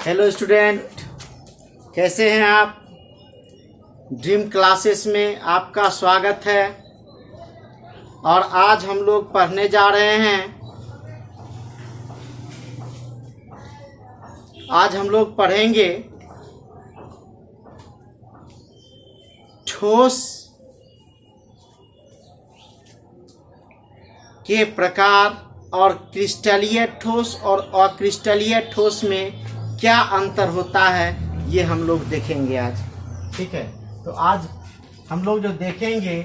Hello student, कैसे हैं आप। ड्रीम क्लासेस में आपका स्वागत है। और आज हम लोग पढ़ने जा रहे हैं। आज हम लोग पढ़ेंगे ठोस के प्रकार और क्रिस्टलीय ठोस और अक्रिस्टलीय ठोस में क्या अंतर होता है, ये हम लोग देखेंगे आज। ठीक है, तो आज हम लोग जो देखेंगे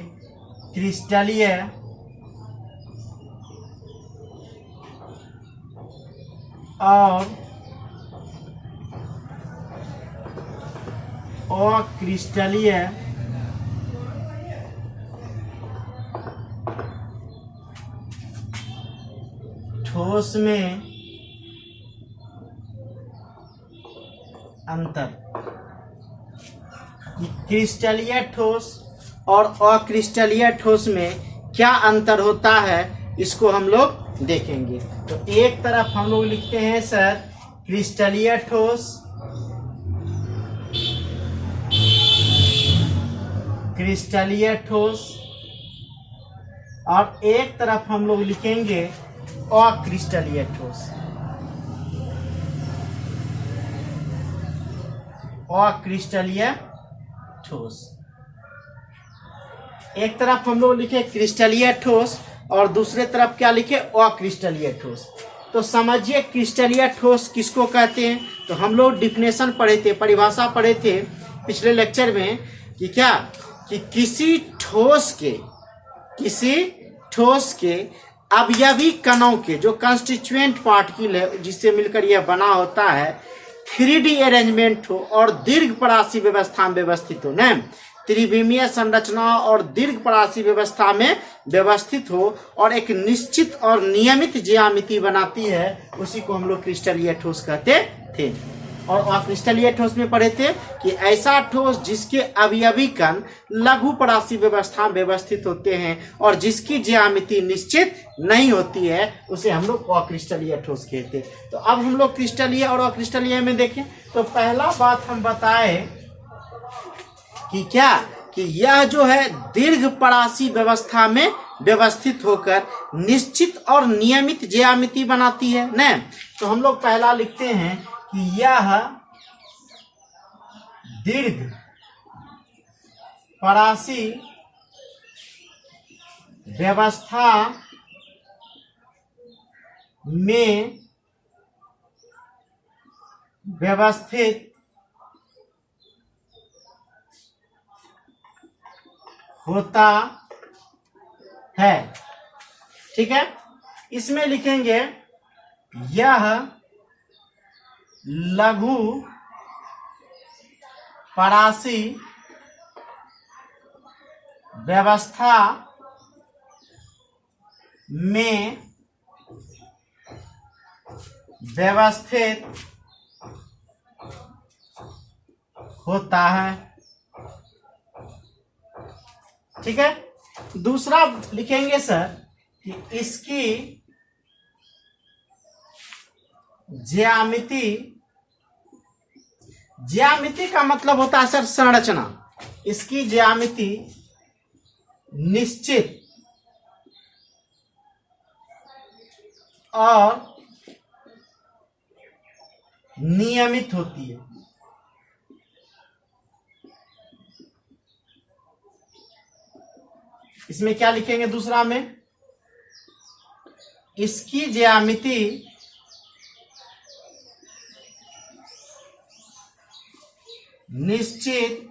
क्रिस्टलीय और अक्रिस्टलीय ठोस में अंतर। क्रिस्टलीय ठोस और अक्रिस्टलीय ठोस में क्या अंतर होता है, इसको हम लोग देखेंगे। तो एक तरफ हम लोग लिखते हैं सर क्रिस्टलीय ठोस, क्रिस्टलीय ठोस, और एक तरफ हम लोग लिखेंगे अक्रिस्टलीय ठोस, अक्रिस्टलीय ठोस। एक तरफ हम लोग लिखे क्रिस्टलीय ठोस और दूसरे तरफ क्या लिखे, अक्रिस्टलीय ठोस। तो समझिए क्रिस्टलीय ठोस किसको कहते हैं। तो हम लोग डिफिनेशन पढ़े थे, परिभाषा पढ़े थे पिछले लेक्चर में कि क्या कि किसी ठोस के अवयवी कणों के जो कंस्टिट्यूएंट पार्टिकल है जिससे मिलकर यह बना होता है 3D अरेंजमेंट हो और दीर्घ परासी व्यवस्था में व्यवस्थित हो, न त्रिविमीय संरचना और दीर्घ परासी व्यवस्था में व्यवस्थित हो और एक निश्चित और नियमित ज्यामिति बनाती है, उसी को हम लोग क्रिस्टलीय ठोस कहते थे। और अक्रिस्टलीय ठोस में पढ़े थे कि ऐसा ठोस जिसके अवयवी कण लघु परासी व्यवस्था में व्यवस्थित होते हैं और जिसकी ज्यामिति निश्चित नहीं होती है, उसे हम लोग अक्रिस्टलीय ठोस कहते हैं। तो अब हम लोग क्रिस्टलीय और अक्रिस्टलीय में देखें तो पहला बात हम बताए कि क्या कि यह जो है दीर्घ परासी व्यवस्था में व्यवस्थित होकर निश्चित और नियमित ज्यामिति बनाती है न। तो हम लोग पहला लिखते हैं कि यह दीर्घ परासी व्यवस्था में व्यवस्थित होता है। ठीक है, इसमें लिखेंगे यह लघु परासी व्यवस्था में व्यवस्थित होता है। ठीक है, दूसरा लिखेंगे सर कि इसकी ज्यामिति का मतलब होता है सर संरचना। इसकी ज्यामिति निश्चित और नियमित होती है। इसमें क्या लिखेंगे दूसरा में, इसकी ज्यामिति निश्चित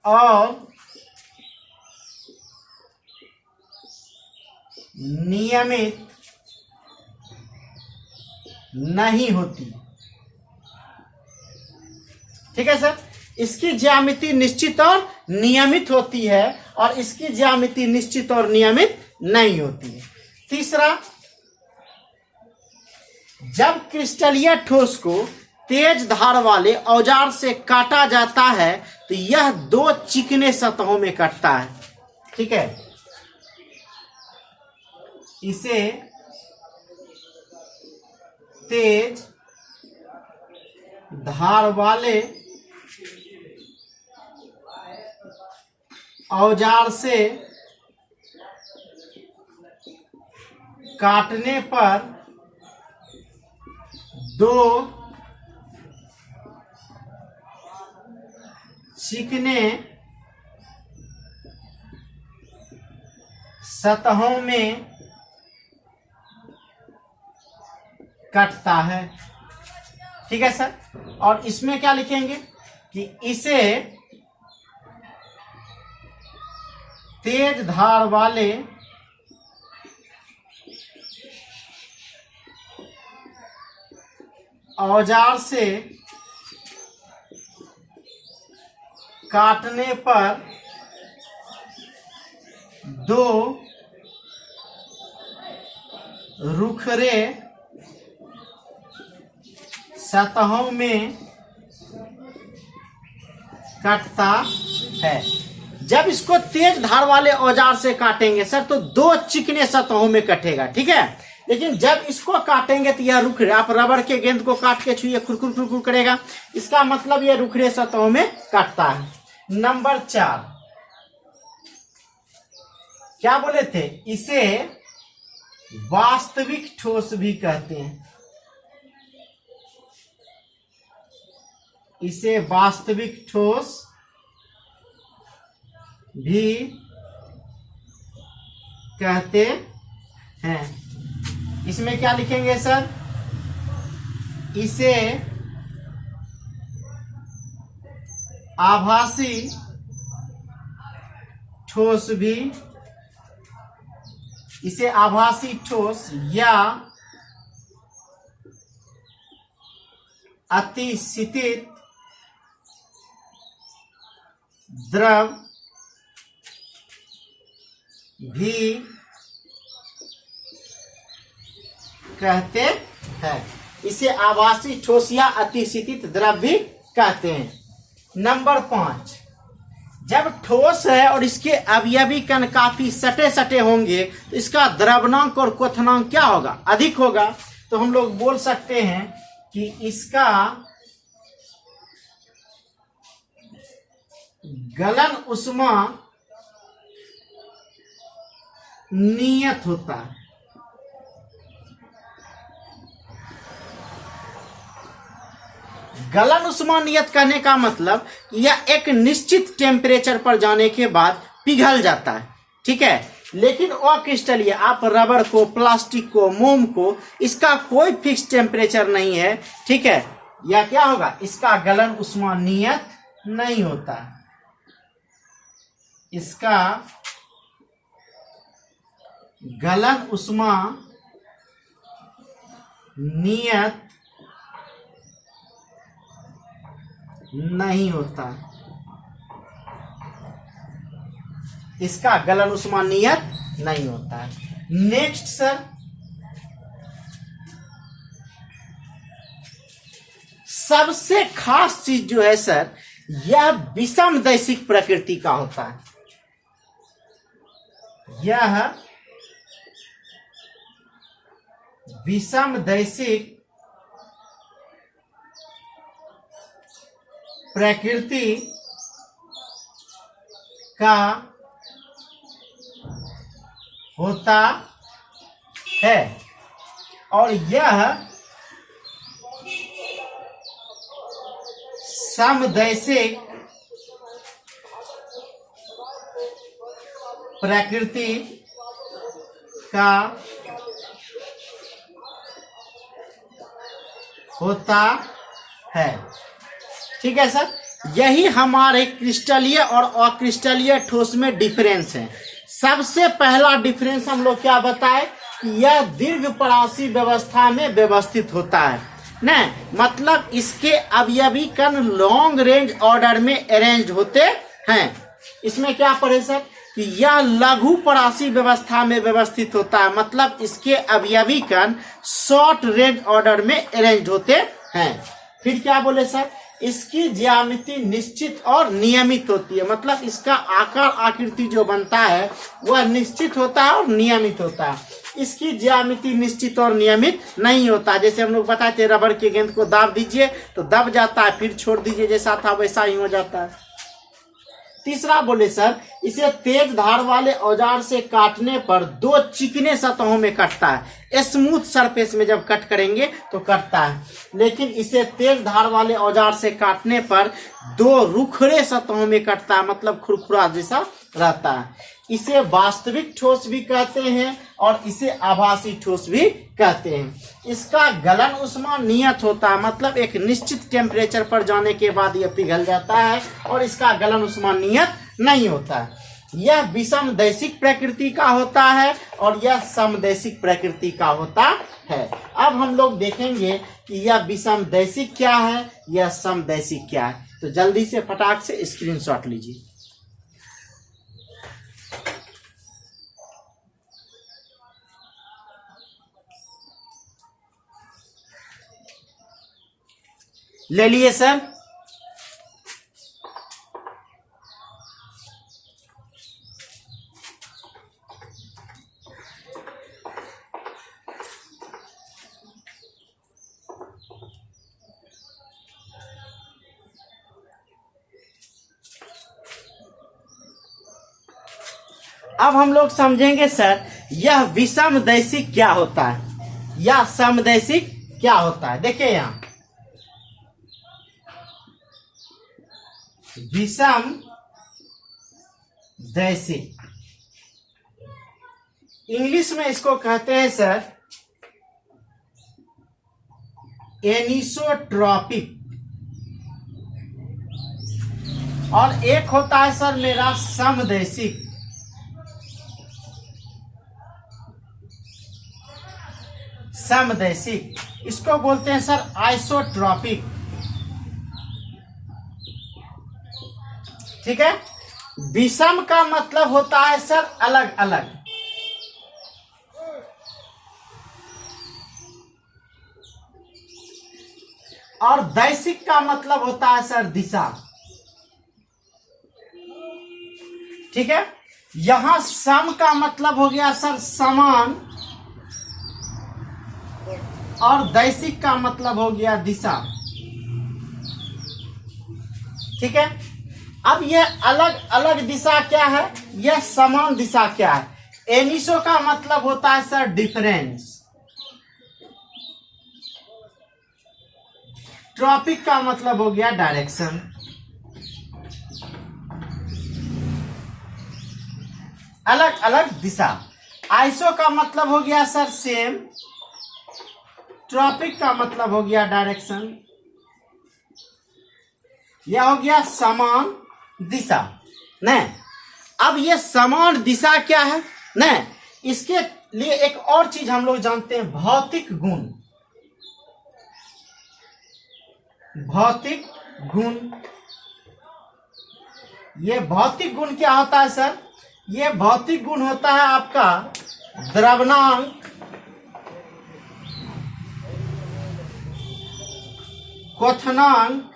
और नियमित नहीं होती। ठीक है सर, इसकी ज्यामिति निश्चित और नियमित होती है और इसकी ज्यामिति निश्चित और नियमित नहीं होती है। तीसरा, जब क्रिस्टलीय ठोस को तेज धार वाले औजार से काटा जाता है तो यह दो चिकने सतहों में कटता है। ठीक है, इसे तेज धार वाले औजार से काटने पर दो चिकने सतहों में कटता है। ठीक है सर। और इसमें क्या लिखेंगे कि इसे तेज धार वाले औजार से काटने पर दो रुखरे सतहों में कटता है। जब इसको तेज धार वाले औजार से काटेंगे सर तो दो चिकने सतहों में कटेगा। ठीक है। लेकिन जब इसको काटेंगे तो यह रुखरे, आप रबड़ के गेंद को काट के छुइए खुरखुर खुरखुर करेगा, इसका मतलब यह रुखरे सतहों में काटता है। नंबर 4 क्या बोले थे, इसे वास्तविक ठोस भी कहते हैं। इसे वास्तविक ठोस भी कहते हैं। इसमें क्या लिखेंगे सर, इसे आभासी ठोस भी, इसे आभासी ठोस या अतिशितित द्रव भी कहते हैं। इसे आभासी ठोस या अतिशितित द्रव भी कहते हैं। नंबर 5 जब ठोस है और इसके अवयवी कण काफी सटे सटे होंगे तो इसका द्रवणांक और क्वथनांक क्या होगा, अधिक होगा। तो हम लोग बोल सकते हैं कि इसका गलन उष्मा नियत होता है। गलन उष्मा नियत कहने का मतलब यह एक निश्चित टेम्परेचर पर जाने के बाद पिघल जाता है। ठीक है। लेकिन अक्रिस्टलीय, आप रबर को, प्लास्टिक को, मोम को, इसका कोई फिक्स टेम्परेचर नहीं है। ठीक है। यह क्या होगा, इसका गलन उष्मा नियत नहीं होता। इसका गलन उष्मा नियत नहीं होता। इसका गलन उष्मा नियत नहीं होता है। नेक्स्ट सर, सबसे खास चीज जो है सर, यह विषमदैशिक प्रकृति का होता है। यह विषमदैशिक प्रकृति का होता है और यह समदैशिक प्रकृति का होता है। ठीक है सर। यही हमारे क्रिस्टलीय और अक्रिस्टलीय ठोस में डिफरेंस है। सबसे पहला डिफरेंस हम लोग क्या बताए कि यह दीर्घ परासी व्यवस्था में व्यवस्थित होता है ना, मतलब इसके अवयवी कण लॉन्ग रेंज ऑर्डर में अरेंज होते हैं। इसमें क्या पढ़े सर कि यह लघु परासी व्यवस्था में व्यवस्थित होता है, मतलब इसके अवयवी कण शॉर्ट रेंज ऑर्डर में अरेंज होते हैं। फिर क्या बोले सर, इसकी ज्यामिति निश्चित और नियमित होती है, मतलब इसका आकार आकृति जो बनता है वह निश्चित होता है और नियमित होता है। इसकी ज्यामिति निश्चित और नियमित नहीं होता। जैसे हम लोग बताते हैं रबड़ के गेंद को दाब दीजिए तो दब जाता है, फिर छोड़ दीजिए जैसा था वैसा ही हो जाता है। तीसरा बोले सर, इसे तेज धार वाले औजार से काटने पर 2 चिकने सतहों में कटता है। स्मूथ सरफेस में जब कट करेंगे तो कटता है, लेकिन इसे तेज धार वाले औजार से काटने पर 2 रुखड़े सतहों में कटता है, मतलब खुरखुरा जैसा रहता है। इसे वास्तविक ठोस भी कहते हैं और इसे आभासी ठोस भी कहते हैं। इसका गलन ऊष्मा नियत होता है, मतलब एक निश्चित टेम्परेचर पर जाने के बाद यह पिघल जाता है, और इसका गलन ऊष्मा नियत नहीं होता है। यह विषमदैशिक प्रकृति का होता है और यह समदैशिक प्रकृति का होता है। अब हम लोग देखेंगे कि यह विषमदैशिक क्या है, यह समदैशिक क्या है। तो जल्दी से फटाक से स्क्रीनशॉट लीजिए। ले लिए सर? अब हम लोग समझेंगे सर यह विषमदैशिक क्या होता है या समदैशिक क्या होता है। देखिए यहां विषमदैशिक, इंग्लिश में इसको कहते हैं सर एनिसोट्रॉपिक, और एक होता है सर मेरा समदैशिक। समदैशिक इसको बोलते हैं सर आइसोट्रॉपिक। ठीक है। विषम का मतलब होता है सर अलग अलग, और दैशिक का मतलब होता है सर दिशा। ठीक है। यहां सम का मतलब हो गया सर समान, और दैशिक का मतलब हो गया दिशा। ठीक है। अब यह अलग अलग दिशा क्या है, यह समान दिशा क्या है। एनिसो का मतलब होता है सर डिफरेंस, ट्रॉपिक का मतलब हो गया डायरेक्शन, अलग अलग दिशा। आइसो का मतलब हो गया सर सेम, ट्रॉपिक का मतलब हो गया डायरेक्शन, यह हो गया समान दिशा। नहीं, अब ये समान दिशा क्या है न, इसके लिए एक और चीज हम लोग जानते हैं, भौतिक गुण। भौतिक गुण, ये भौतिक गुण क्या होता है सर, ये भौतिक गुण होता है आपका द्रव्यनांक, क्वथनांक,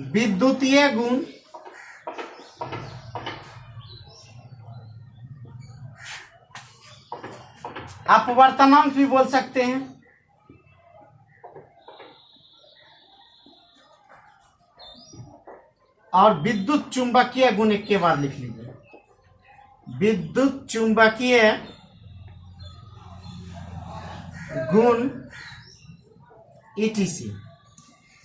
विद्युतीय गुण, अपवर्तनांक भी बोल सकते हैं, और विद्युत चुंबकीय गुण एक के बाद लिख लीजिए। विद्युत चुंबकीय गुण ईटीसी,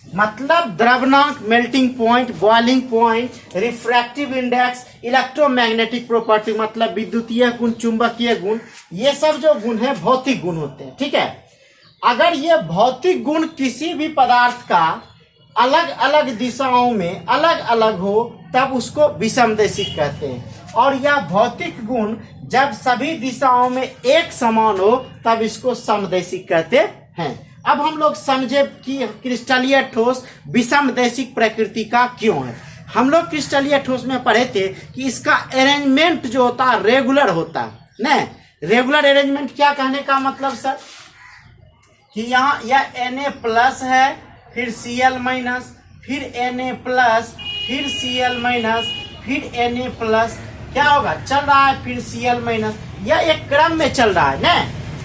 मतलब द्रव्यनांक, melting point, boiling point, refractive index, electromagnetic property, मतलब विद्युतीय गुण, चुंबकीय गुण, ये सब जो गुण है भौतिक गुण होते हैं। ठीक है। अगर ये भौतिक गुण किसी भी पदार्थ का अलग अलग दिशाओं में अलग अलग हो तब उसको विषमदैशिक कहते हैं, और यह भौतिक गुण जब सभी दिशाओं में एक समान हो तब इसको समदैशिक कहते हैं। अब हम लोग समझे कि क्रिस्टलीय ठोस विषमदैशिक प्रकृति का क्यों है। हम लोग क्रिस्टलीय ठोस में पढ़े थे कि इसका अरेंजमेंट जो होता है रेगुलर होता है न। रेगुलर अरेंजमेंट क्या कहने का मतलब सर, कि यहाँ यह Na+ है, फिर Cl-, फिर Na+, फिर Cl-, फिर Na+, क्या होगा, चल रहा है, फिर Cl माइनस, यह एक क्रम में चल रहा है ना।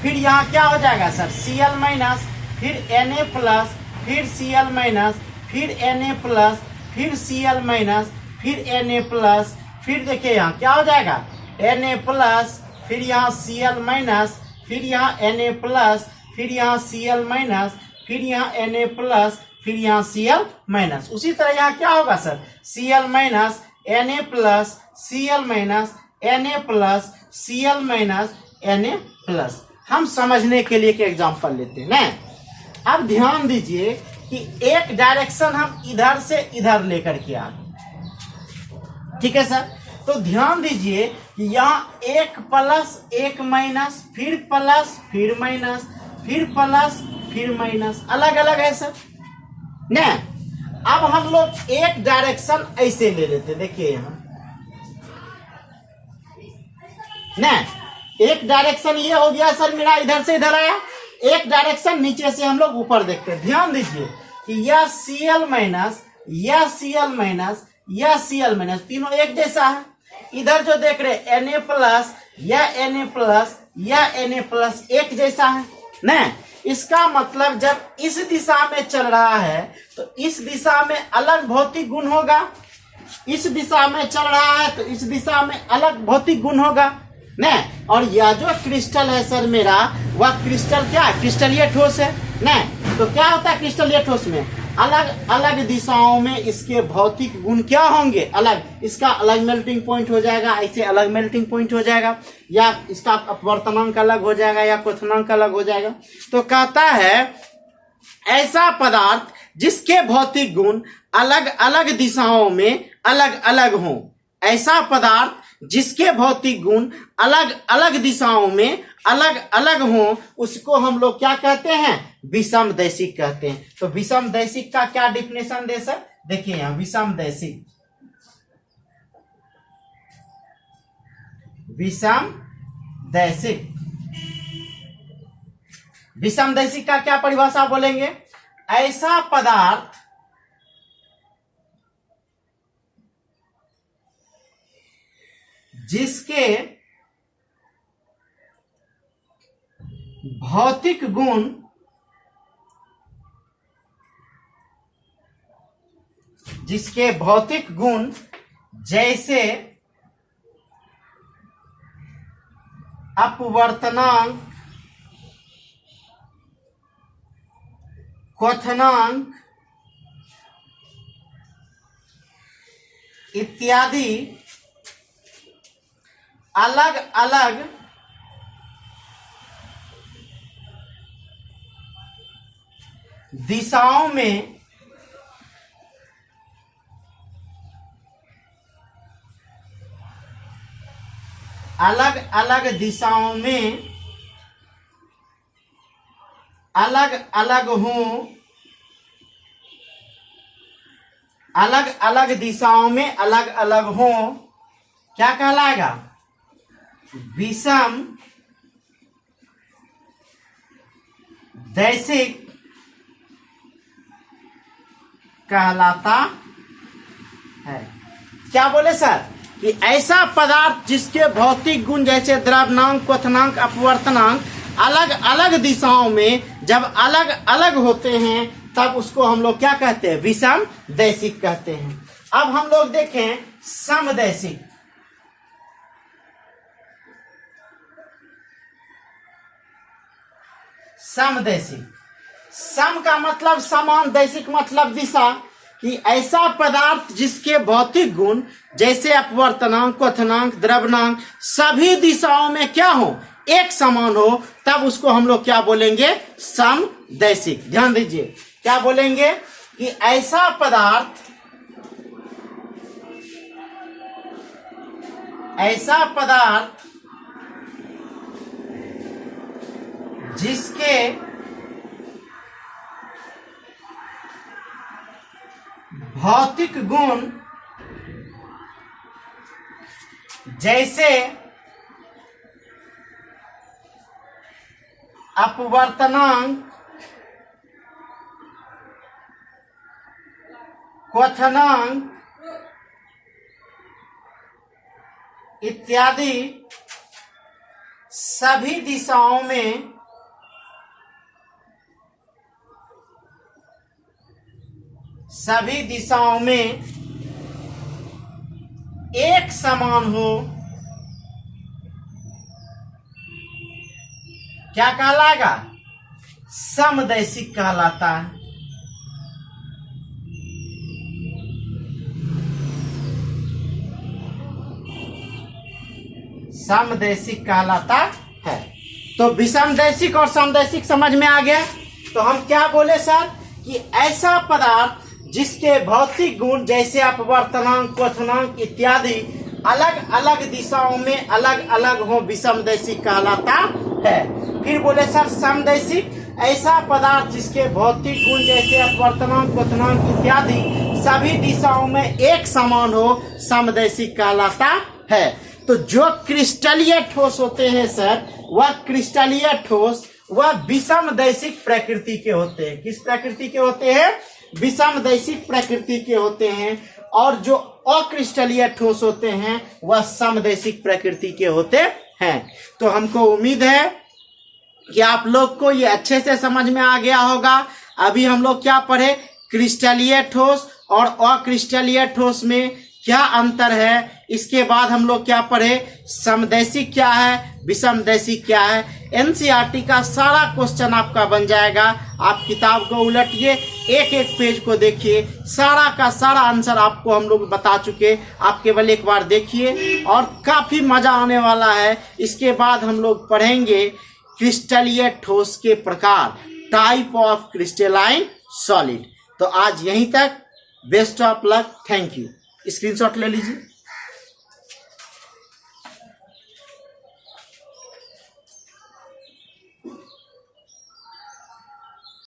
फिर यहाँ क्या हो जाएगा सर, Cl माइनस, फिर Na प्लस, फिर Cl माइनस, फिर Na प्लस, फिर Cl माइनस, फिर Na प्लस, फिर देखिए यहाँ क्या हो जाएगा, Na प्लस, फिर यहाँ Cl माइनस, फिर यहाँ Na प्लस, फिर यहाँ Cl माइनस, फिर यहाँ Na प्लस, फिर यहाँ Cl माइनस। उसी तरह यहाँ क्या होगा sir, Cl minus, Na plus, Cl minus, Na plus, Cl minus, Na plus. हम समझने के लिए एक एग्जांपल लेते हैं ना। अब ध्यान दीजिए कि एक डायरेक्शन हम इधर से इधर लेकर के आ रहे, ठीक है सर। तो ध्यान दीजिए कि यहाँ एक प्लस एक माइनस, फिर प्लस फिर माइनस, फिर प्लस फिर माइनस, अलग अलग है सर ना। अब हम लोग एक डायरेक्शन ऐसे ले लेते, देखिए यहाँ ना, एक डायरेक्शन ये हो गया सर मेरा, इधर से इधर आया। एक डायरेक्शन नीचे से हम लोग ऊपर देखते हैं। ध्यान दीजिए कि यह Cl माइनस, यह Cl माइनस, यह Cl माइनस, तीनों एक जैसा है। इधर जो देख रहे Na प्लस, यह Na प्लस, यह Na प्लस एक जैसा है ना। इसका मतलब जब इस दिशा में चल रहा है तो इस दिशा में अलग भौतिक गुण होगा, इस दिशा में चल रहा है तो इस दिशा में अलग भौतिक गुण होगा ना। और यह जो क्रिस्टल है सर मेरा, वह क्रिस्टल क्या है, क्रिस्टलीय ठोस है ना। तो क्या होता है क्रिस्टलीय ठोस में, अलग अलग दिशाओं में इसके भौतिक गुण क्या होंगे, अलग। इसका अलग मेल्टिंग पॉइंट हो जाएगा, ऐसे अलग मेल्टिंग पॉइंट हो जाएगा, या इसका अपवर्तनांक अलग हो जाएगा, या क्वथनांक अलग हो जाएगा। तो कहता है ऐसा पदार्थ जिसके भौतिक गुण अलग अलग दिशाओं में अलग अलग हों, ऐसा पदार्थ जिसके भौतिक गुण अलग अलग दिशाओं में अलग अलग हों, उसको हम लोग क्या कहते हैं, विषमदैशिक कहते हैं। तो विषमदैशिक का क्या डिफिनेशन दे सर, देखिए यहाँ विषमदैशिक, विषमदैशिक, विषमदैशिक का क्या परिभाषा बोलेंगे, ऐसा पदार्थ जिसके भौतिक गुण जैसे अपवर्तनांक, क्वथनांक इत्यादि अलग अलग दिशाओं में अलग अलग दिशाओं में अलग अलग हों, अलग अलग दिशाओं में अलग अलग हों, क्या कहलाएगा, विषम दैशिक कहलाता है। क्या बोले सर कि ऐसा पदार्थ जिसके भौतिक गुण जैसे द्रव्यनांक, क्वथनांक, अपवर्तनांक अलग अलग दिशाओं में जब अलग अलग होते हैं तब उसको हम लोग क्या कहते हैं, विषम दैशिक कहते हैं। अब हम लोग देखें समदैशिक। समदैशिक, सम का मतलब समान, दैशिक मतलब दिशा, कि ऐसा पदार्थ जिसके भौतिक गुण जैसे अपवर्तनांक, क्वथनांक, द्रव्यनांक सभी दिशाओं में क्या हो, एक समान हो, तब उसको हम लोग क्या बोलेंगे, समदैशिक। ध्यान दीजिए क्या बोलेंगे कि ऐसा पदार्थ, ऐसा पदार्थ जिसके भौतिक गुण जैसे अपवर्तनांक, क्वथनांक इत्यादि सभी दिशाओं में एक समान हो, क्या कहलाएगा? समदैशिक कहलाता है। समदैशिक कहलाता है। तो विषमदैशिक और समदैशिक समझ में आ गया। तो हम क्या बोले सर कि ऐसा पदार्थ जिसके भौतिक गुण जैसे अपवर्तनांक, क्वथनांक इत्यादि अलग अलग दिशाओं में अलग अलग हो, विषमदैशिक कहलाता है। फिर बोले सर समदैशिक, ऐसा पदार्थ जिसके भौतिक गुण जैसे अपवर्तनांक, क्वथनांक इत्यादि सभी दिशाओं में एक समान हो, समदैशिक कहलाता है। तो जो क्रिस्टलीय ठोस होते हैं सर, वह क्रिस्टलीय ठोस वह विषमदैशिक प्रकृति के होते हैं। किस प्रकृति के होते हैं? विषमदैशिक प्रकृति के होते हैं। और जो अक्रिस्टलीय ठोस होते हैं वह समदैशिक प्रकृति के होते हैं। तो हमको उम्मीद है कि आप लोग को ये अच्छे से समझ में आ गया होगा। अभी हम लोग क्या पढ़े? क्रिस्टलीय ठोस और अक्रिस्टलीय ठोस में क्या अंतर है। इसके बाद हम लोग क्या पढ़े? समदैशिक क्या है, विषमदैशिक क्या है। एनसीईआरटी का सारा क्वेश्चन आपका बन जाएगा। आप किताब को उलटिए, एक एक पेज को देखिए, सारा का सारा आंसर आपको हम लोग बता चुके। आप केवल एक बार देखिए और काफी मजा आने वाला है। इसके बाद हम लोग पढ़ेंगे क्रिस्टलीय ठोस के प्रकार, टाइप ऑफ क्रिस्टलाइन सॉलिड। तो आज यहीं तक। Best of luck. Thank you. Screenshot ले लीजिए।